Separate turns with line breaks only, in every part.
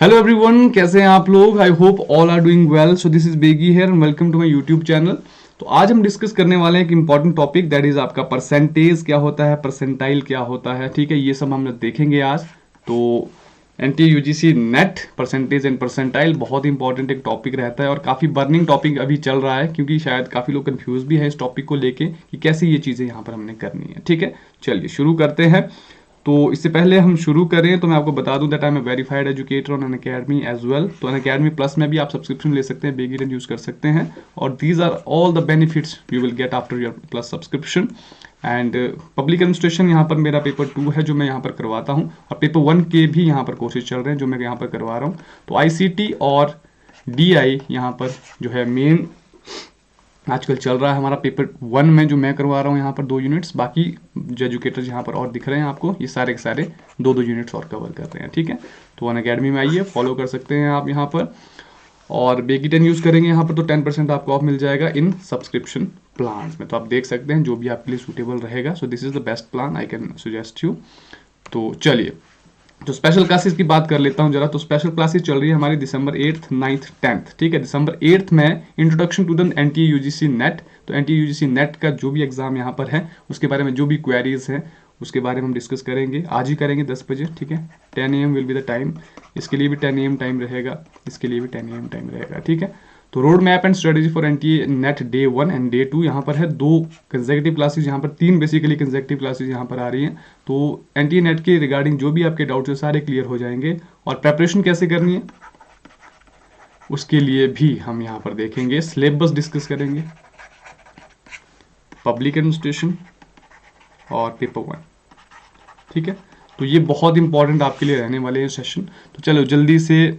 Hello everyone, कैसे हैं आप लोग। I hope all are doing well. So this is बेगी here and welcome to my YouTube channel. तो आज हम डिस्कस करने वाले हैं एक इंपॉर्टेंट टॉपिक, दैट इज आपका परसेंटेज क्या होता है, परसेंटाइल क्या होता है। ठीक है, ये सब हम लोग देखेंगे आज। तो NTA UGC net percentage and percentile बहुत इंपॉर्टेंट एक टॉपिक रहता है और काफ़ी बर्निंग टॉपिक अभी चल रहा है, क्योंकि शायद काफ़ी लोग कंफ्यूज भी है इस टॉपिक को लेके कि कैसे ये चीज़ें यहाँ पर हमने करनी है। ठीक है, चलिए शुरू करते हैं। तो इससे पहले हम शुरू करें तो मैं आपको बता दूं that I am a verified educator on Unacademy as well. तो अन अकेडमी प्लस में भी आप सब्सक्रिप्शन ले सकते हैं, बेगी यूज कर सकते हैं, और these are all the benefits you will get after your plus subscription. And public administration यहाँ पर मेरा पेपर 2 है जो मैं यहाँ पर करवाता हूँ, और पेपर 1 के भी यहाँ पर कोर्सेज चल रहे हैं जो मैं यहाँ पर करवा रहा हूँ। तो आईसीटी और डीआई यहाँ पर जो है मेन आजकल चल रहा है हमारा। पेपर 1 में जो मैं करवा रहा हूँ यहाँ पर 2 यूनिट्स, बाकी जो एजुकेटर्स यहाँ पर और दिख रहे हैं आपको, ये सारे के सारे 2-2 यूनिट्स और कवर कर रहे हैं। ठीक है, तो वन अकेडमी में आइए, फॉलो कर सकते हैं आप यहाँ पर। और बेगी 10 यूज़ करेंगे यहाँ पर तो 10% आपको ऑफ मिल जाएगा इन सब्सक्रिप्शन प्लान में। तो आप देख सकते हैं जो भी आपके लिए सूटेबल रहेगा। सो this is the best plan I can suggest you. तो चलिए, तो स्पेशल क्लासेस की बात कर लेता हूं जरा। तो स्पेशल क्लासेस चल रही है हमारी दिसंबर 8th, 9th, 10th। ठीक है, दिसंबर 8th में introduction to the NTA UGC NET. तो एनटीए यूजीसी नेट का जो भी एग्जाम यहाँ पर है उसके बारे में जो भी क्वेरीज हैं उसके बारे में हम डिस्कस करेंगे। आज ही करेंगे 10 बजे। ठीक है, 10 AM will be the time. इसके लिए भी 10 AM टाइम रहेगा, इसके लिए भी 10 AM टाइम रहेगा। ठीक है, तो road map and strategy for NTA net day 1 and day 2 यहाँ पर है। 2 कंसेक्यूटिव क्लासेस यहाँ पर, 3 बेसिकली कंसेक्यूटिव क्लासेस यहाँ पर आ रही हैं। तो एनटीए नेट के रिगार्डिंग जो भी आपके डाउट्स है सारे क्लियर हो जाएंगे। और प्रेपरेशन कैसे करनी है उसके लिए भी हम यहाँ पर देखेंगे, सिलेबस डिस्कस करेंगे, पब्लिक एडमिनिस्ट्रेशन और पेपर 1। ठीक है, तो ये बहुत इंपॉर्टेंट आपके लिए रहने वाले हैं सेशन। तो चलो जल्दी से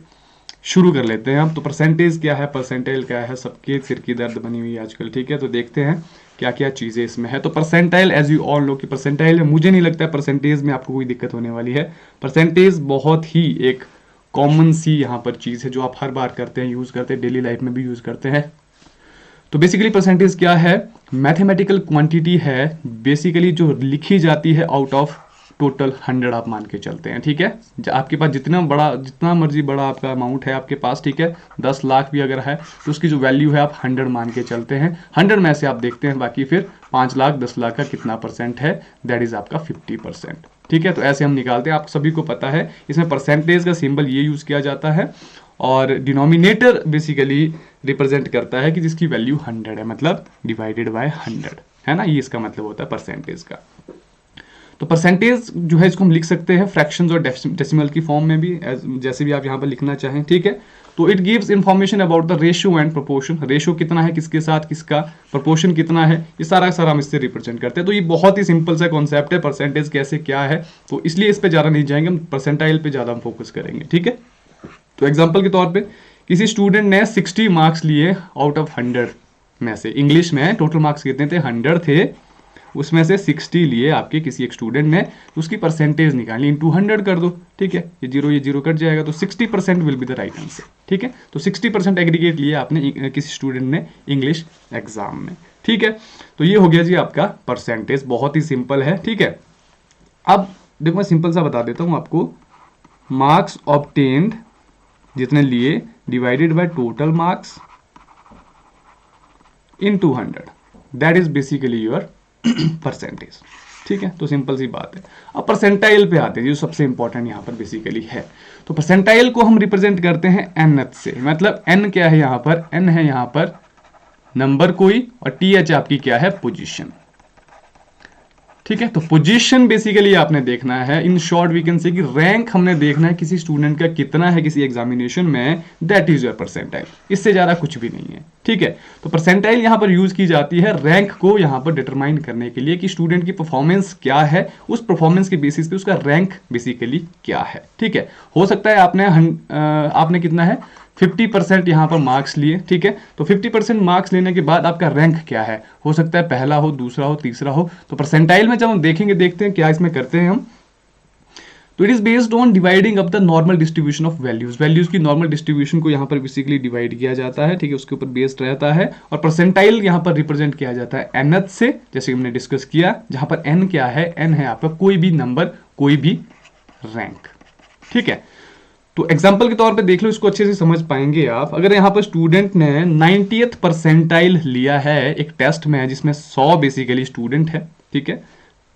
शुरू कर लेते हैं हम। तो परसेंटेज क्या है, परसेंटाइल क्या है, सबके सिर की दर्द बनी हुई है आजकल। ठीक है, तो देखते हैं क्या क्या चीज़ें इसमें है। तो percentile as you all know कि परसेंटाइल में मुझे नहीं लगता है परसेंटेज में आपको कोई दिक्कत होने वाली है। परसेंटेज बहुत ही एक कॉमन सी यहाँ पर चीज़ है जो आप हर बार करते हैं, यूज़ करते हैं, डेली लाइफ में भी यूज़ करते हैं। तो बेसिकली परसेंटेज क्या है, मैथमेटिकल क्वांटिटी है बेसिकली जो लिखी जाती है आउट ऑफ टोटल 100 आप मान के चलते हैं। ठीक है, आपके पास जितना मर्जी बड़ा आपका अमाउंट है आपके पास, ठीक है, 10 लाख भी अगर है तो उसकी जो वैल्यू है आप 100 मान के चलते हैं। 100 में से आप देखते हैं बाकी फिर 5 लाख 10 लाख का कितना परसेंट है, दैट इज आपका 50%। ठीक है, तो ऐसे हम निकालते हैं, आप सभी को पता है। इसमें परसेंटेज का सिंबल ये यूज किया जाता है और डिनोमिनेटर बेसिकली रिप्रेजेंट करता है कि जिसकी वैल्यू 100 है, मतलब डिवाइडेड बाय 100 है ना, ये इसका मतलब होता है परसेंटेज का। तो परसेंटेज जो है इसको हम लिख सकते हैं फ्रैक्शंस और डेसिमल की फॉर्म में भी, जैसे भी आप यहाँ पर लिखना चाहें। ठीक है, तो it gives information about the ratio and proportion. Ratio कितना है किसके साथ किसका, प्रोपोर्शन कितना है, ये सारा हम इससे रिप्रेजेंट करते हैं। तो ये बहुत ही सिंपल सा कॉन्सेप्ट है, परसेंटेज कैसे क्या है, तो इसलिए इस पर ज़्यादा नहीं जाएंगे, हम परसेंटाइल पे ज़्यादा हम फोकस करेंगे। ठीक है, तो एग्जाम्पल के तौर पर किसी स्टूडेंट ने 60 मार्क्स लिए आउट ऑफ 100 में से। इंग्लिश में टोटल मार्क्स कितने थे, 100 थे, उसमें से 60 लिए आपके किसी एक स्टूडेंट ने, तो उसकी परसेंटेज निकालनी, इंटू 100 कर दो। ठीक है, ये जीरो कट जाएगा, तो 60% will be the right answer. ठीक है, तो 60% एग्रीगेट लिए आपने किसी स्टूडेंट ने इंग्लिश एग्जाम में। ठीक है, तो ये हो गया जी आपका परसेंटेज, बहुत ही सिंपल है। ठीक है, अब देखो मैं सिंपल सा बता देता हूँ आपको, मार्क्स ऑब्टेन्ड जितने लिए divided by total marks into 100, that is basically your percentage. ठीक है, तो सिंपल सी बात है। अब परसेंटाइल पे आते हैं जो सबसे इंपॉर्टेंट यहाँ पर बेसिकली है। तो परसेंटाइल को हम रिप्रेजेंट करते हैं nth से, मतलब n क्या है यहाँ पर, n है यहाँ पर नंबर कोई, और th आपकी क्या है, पोजीशन। ठीक है, तो पोजीशन बेसिकली आपने देखना है, in short we can say कि रैंक हमने देखना है किसी स्टूडेंट का कितना है किसी एग्जामिनेशन में, दैट इज योर परसेंटाइल, इससे ज्यादा कुछ भी नहीं है। ठीक है, तो परसेंटाइल यहाँ पर यूज की जाती है रैंक को यहाँ पर डिटरमाइन करने के लिए कि स्टूडेंट की परफॉर्मेंस क्या है, उस परफॉर्मेंस के बेसिस पे उसका रैंक बेसिकली क्या है। ठीक है, हो सकता है आपने कितना है 50% यहाँ पर मार्क्स लिए। ठीक है, तो 50% मार्क्स लेने के बाद आपका रैंक क्या है, हो सकता है पहला हो, दूसरा हो, तीसरा हो। तो परसेंटाइल में जब हम देखेंगे, देखते हैं क्या इसमें करते हैं हम। तो it is based on dividing up the normal distribution of values. Values की नॉर्मल डिस्ट्रीब्यूशन को यहाँ पर बेसिकली डिवाइड किया जाता है। ठीक है, उसके ऊपर बेस्ड रहता है, और परसेंटाइल यहाँ पर रिप्रेजेंट किया जाता है nth से, जैसे हमने डिस्कस किया, जहां पर n क्या है, n है आपका कोई भी नंबर, कोई भी रैंक। ठीक है, तो एग्जाम्पल के तौर पे देख लो, इसको अच्छे से समझ पाएंगे आप। अगर यहाँ पर स्टूडेंट ने 90th परसेंटाइल लिया है एक टेस्ट में जिसमें 100 बेसिकली स्टूडेंट है, ठीक है,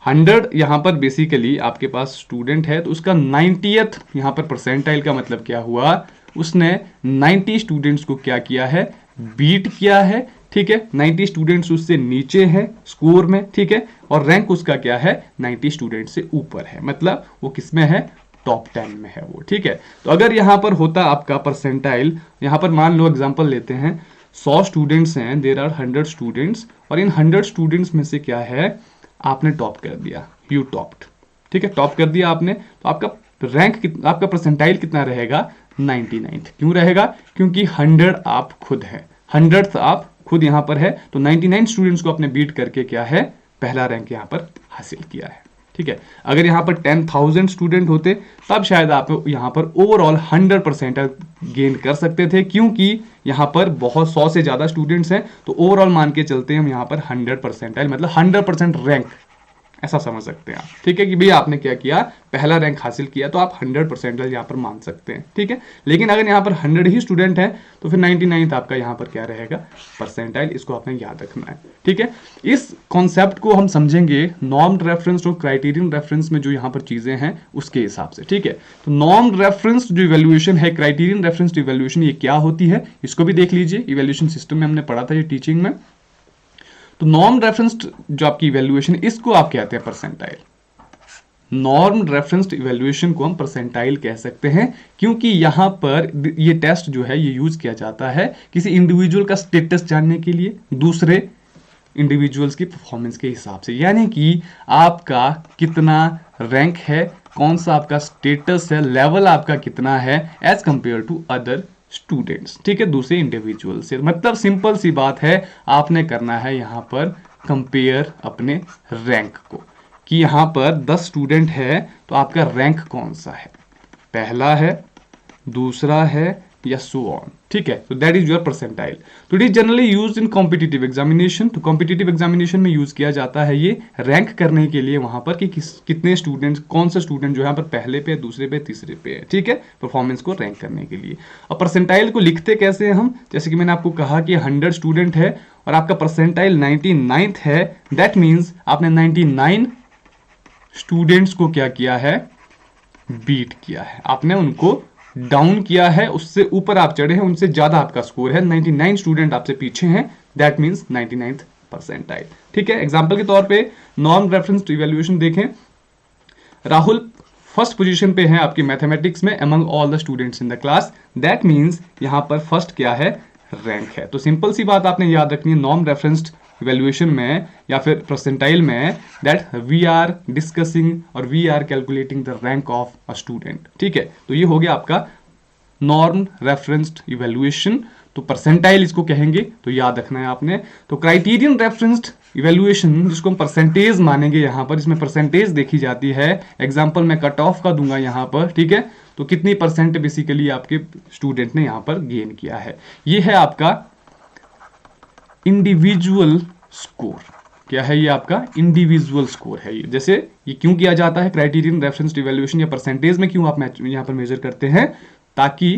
100 यहाँ पर बेसिकली आपके पास स्टूडेंट है, तो उसका 90th यहाँ पर परसेंटाइल का मतलब क्या हुआ, उसने 90 स्टूडेंट्स को क्या किया है, बीट किया है, ठीक है। 90 स्टूडेंट्स उससे नीचे हैं स्कोर में, ठीक है, और रैंक उसका क्या है, 90 स्टूडेंट से ऊपर है, मतलब वो किसमें है, टॉप 10 में है वो, ठीक है। तो अगर यहां पर होता आपका परसेंटाइल, यहां पर मान लो एग्जांपल लेते हैं 100 स्टूडेंट्स हैं, देयर आर 100 स्टूडेंट्स, और इन 100 स्टूडेंट्स में से क्या है, आपने टॉप कर दिया, यू टॉप्ड, ठीक है, टॉप कर दिया आपने, तो आपका रैंक आपका परसेंटाइल कितना रहेगा, 99। क्यों रहेगा, क्योंकि 100 आप खुद है, 100th आप खुद यहां पर है, तो 99 स्टूडेंट्स को आपने बीट करके क्या है, पहला रैंक यहां पर हासिल किया है, ठीक है। अगर यहां पर 10,000 स्टूडेंट होते तब शायद आप यहां पर ओवरऑल 100% गेन कर सकते थे, क्योंकि यहां पर बहुत 100 से ज्यादा स्टूडेंट्स हैं, तो ओवरऑल मान के चलते हैं हम यहां पर 100% मतलब 100% रैंक, ऐसा समझ सकते हैं आप, ठीक है, कि भैया आपने क्या किया, पहला रैंक हासिल किया, तो आप 100% यहाँ पर मान सकते हैं, ठीक है। लेकिन अगर यहाँ पर 100 ही स्टूडेंट है तो फिर 99 आपका यहाँ पर क्या रहेगा, परसेंटाइल, इसको आपने याद रखना है, ठीक है। इस कॉन्सेप्ट को हम समझेंगे नॉर्म्ड रेफरेंस और क्राइटेरियन रेफरेंस में जो यहाँ पर चीजें हैं उसके हिसाब से, ठीक है। तो नॉर्म्ड रेफरेंस जो इवैल्यूएशन है, क्राइटेरियन रेफरेंस इवैल्यूएशन, ये क्या होती है, इसको भी देख लीजिए, इवैल्यूएशन सिस्टम में हमने पढ़ा था ये टीचिंग में। तो नॉर्म रेफरेंस्ड जो आपकी इवैल्यूएशन, इसको आप कहते हैं परसेंटाइल। नॉर्म रेफरेंस्ड इवैल्यूएशन को हम परसेंटाइल कह सकते हैं, क्योंकि यहां पर ये टेस्ट जो है ये यूज किया जाता है किसी इंडिविजुअल का स्टेटस जानने के लिए, दूसरे इंडिविजुअल्स की परफॉर्मेंस के हिसाब से, यानी कि आपका कितना रैंक है, कौन सा आपका स्टेटस है, लेवल आपका कितना है as compare to other students, ठीक है, दूसरे इंडिविजुअल से। मतलब सिंपल सी बात है, आपने करना है यहां पर कंपेयर अपने रैंक को, कि यहां पर 10 स्टूडेंट है तो आपका रैंक कौन सा है, पहला है, दूसरा है, या सो ऑन, ठीक है। तो दैट इज योर परसेंटाइल। तो it is generally used in competitive examination. तो कॉम्पिटिटिव एग्जामिनेशन में यूज किया जाता है ये रैंक करने के लिए वहां पर कि कितने स्टूडेंट्स, कौन सा स्टूडेंट जो है पर पहले पे, दूसरे पे, तीसरे पे है, ठीक है, परफॉर्मेंस को रैंक करने के लिए। और परसेंटाइल को लिखते कैसे हैं हम, जैसे कि मैंने आपको कहा कि 100 स्टूडेंट है और आपका परसेंटाइल 99th है, दैट मीन्स आपने 99 स्टूडेंट्स को क्या किया है, बीट किया है, आपने उनको डाउन किया है, उससे ऊपर आप चढ़े हैं, उनसे ज्यादा आपका स्कोर है, 99 स्टूडेंट आपसे पीछे हैं, दैट मींस 99th परसेंटाइल, ठीक है। एग्जांपल के तौर पे नॉर्म रेफरेंस इवैल्यूएशन देखें, राहुल फर्स्ट पोजीशन पे है आपकी मैथमेटिक्स में among all the students in the class, that means यहां पर फर्स्ट क्या है, रैंक है। तो सिंपल सी बात आपने याद रखनी है नॉर्म रेफरेंस्ड इवैल्यूएशन में या फिर परसेंटाइल में, दैट वी आर डिस्कसिंग और we are calculating the rank of a student, ठीक है। तो ये हो गया आपका नॉर्म रेफरेंस्ड इवैल्यूएशन। तो परसेंटाइल इसको कहेंगे, तो याद रखना है आपने। तो क्राइटेरियन रेफरेंस्ड इवैल्यूएशन, जिसको हम परसेंटेज मानेंगे यहां पर, इसमें परसेंटेज देखी जाती है। एग्जांपल मैं कट ऑफ का दूंगा यहां पर, ठीक है, तो कितनी परसेंट बेसिकली आपके स्टूडेंट ने यहां पर गेन किया है, ये है आपका इंडिविजुअल स्कोर। क्या है ये, आपका इंडिविजुअल स्कोर है ये। जैसे ये क्यों किया जाता है क्राइटेरियन रेफरेंस इवैल्यूएशन या परसेंटेज में क्यों आप यहां पर मेजर करते हैं, ताकि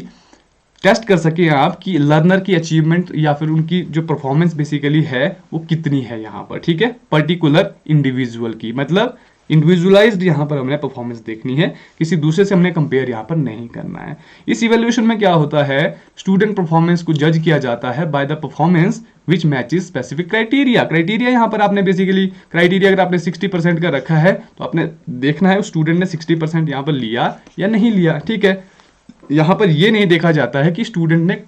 टेस्ट कर सके आप कि लर्नर की अचीवमेंट या फिर उनकी जो परफॉर्मेंस बेसिकली है वो कितनी है यहां पर, ठीक है, पर्टिकुलर इंडिविजुअल की, मतलब इंडिविजुअलाइज्ड यहां पर हमने परफॉर्मेंस देखनी है, किसी दूसरे से हमने कंपेयर यहां पर नहीं करना है। इस इवैल्यूएशन में क्या होता है, स्टूडेंट परफॉर्मेंस को जज किया जाता है by the performance which matches specific criteria. Criteria यहां पर आपने बेसिकली क्राइटेरिया अगर आपने 60% का रखा है तो आपने देखना है उस स्टूडेंट ने 60% यहां पर लिया या नहीं लिया, ठीक है। यहां पर यह नहीं देखा जाता है कि स्टूडेंट ने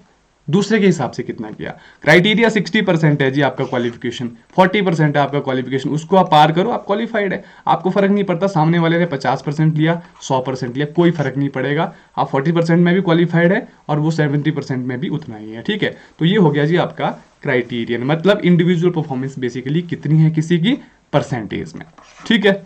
दूसरे के हिसाब से कितना किया। क्राइटेरिया 60% है जी आपका क्वालिफिकेशन, 40% है आपका क्वालिफिकेशन, उसको आप पार करो, आप क्वालिफाइड है, आपको फर्क नहीं पड़ता सामने वाले ने 50% लिया, 100% लिया, कोई फर्क नहीं पड़ेगा, आप 40% में भी क्वालिफाइड है और वो 70% में भी उतना ही है, ठीक है। तो ये हो गया जी आपका क्राइटेरियन, मतलब इंडिविजुअल परफॉर्मेंस बेसिकली कितनी है किसी की परसेंटेज में, ठीक है।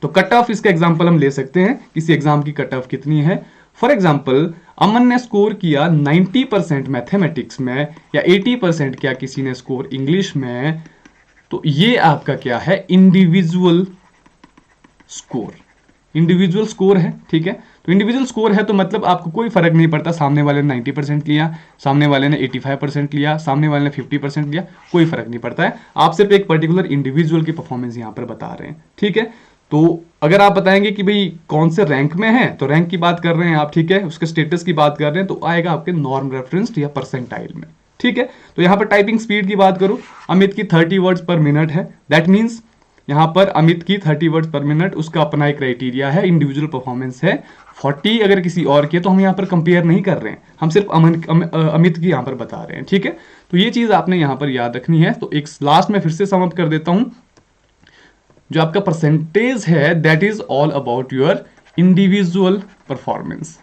तो कट ऑफ इसका एग्जाम्पल हम ले सकते हैं, किसी एग्जाम की कट ऑफ कितनी है। फॉर एग्जाम्पल अमन ने स्कोर किया 90% मैथमेटिक्स में या 80% क्या किसी ने स्कोर इंग्लिश में, तो ये आपका क्या है, इंडिविजुअल स्कोर, इंडिविजुअल स्कोर है, ठीक है। तो इंडिविजुअल स्कोर है तो मतलब आपको कोई फर्क नहीं पड़ता सामने वाले ने 90% लिया, सामने वाले ने 85% लिया, सामने वाले ने 50% लिया, कोई फर्क नहीं पड़ता है। आप सिर्फ एक पर्टिकुलर इंडिविजुअल की परफॉर्मेंस यहाँ पर बता रहे हैं, ठीक है। तो अगर आप बताएंगे कि भाई कौन से रैंक में है, तो रैंक की बात कर रहे हैं आप, ठीक है, उसके स्टेटस की बात कर रहे हैं, तो आएगा आपके नॉर्म रेफरेंस्ड या परसेंटाइल में, ठीक है। तो यहाँ पर टाइपिंग स्पीड की बात करूं, अमित की 30 वर्ड्स पर मिनट है, दैट मीन्स यहाँ पर अमित की 30 वर्ड्स पर मिनट उसका अपना एक क्राइटेरिया है, इंडिविजुअल परफॉर्मेंस है। 40 अगर किसी और की है तो हम यहाँ पर कंपेयर नहीं कर रहे हैं, हम सिर्फ अमित की यहाँ पर बता रहे हैं, ठीक है। तो ये चीज आपने यहाँ पर याद रखनी है। तो एक लास्ट में फिर से सम अप कर देता हूं, जो आपका परसेंटेज है that is all about your individual performance.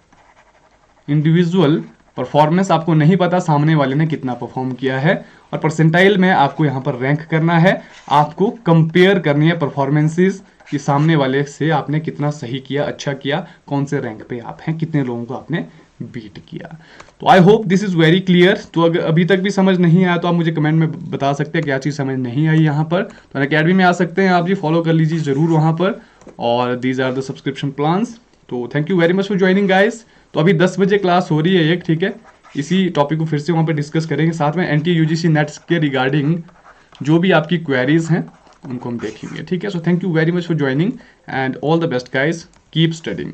Individual performance आपको नहीं पता सामने वाले ने कितना परफॉर्म किया है, और परसेंटाइल में आपको यहाँ पर रैंक करना है, आपको कंपेयर करनी है परफॉर्मेंसेस कि सामने वाले से आपने कितना सही किया, अच्छा किया, कौन से रैंक पे आप हैं, कितने लोगों को आपने बीट किया। तो I hope this is very clear. तो अगर अभी तक भी समझ नहीं आया तो आप मुझे कमेंट में बता सकते हैं क्या चीज़ समझ नहीं आई यहाँ पर। तो अकेडमी में आ सकते हैं आप जी, फॉलो कर लीजिए जरूर वहाँ पर, और these are the subscription plans. तो thank you very much for joining guys. तो अभी 10 बजे क्लास हो रही है एक, ठीक है, इसी टॉपिक को फिर से वहाँ पर डिस्कस करेंगे, साथ में एंटी यूजीसी नेट्स के रिगार्डिंग जो भी आपकी क्वेरीज हैं उनको हम देखेंगे, ठीक है। So thank you very much for joining and all the best guys, keep studying.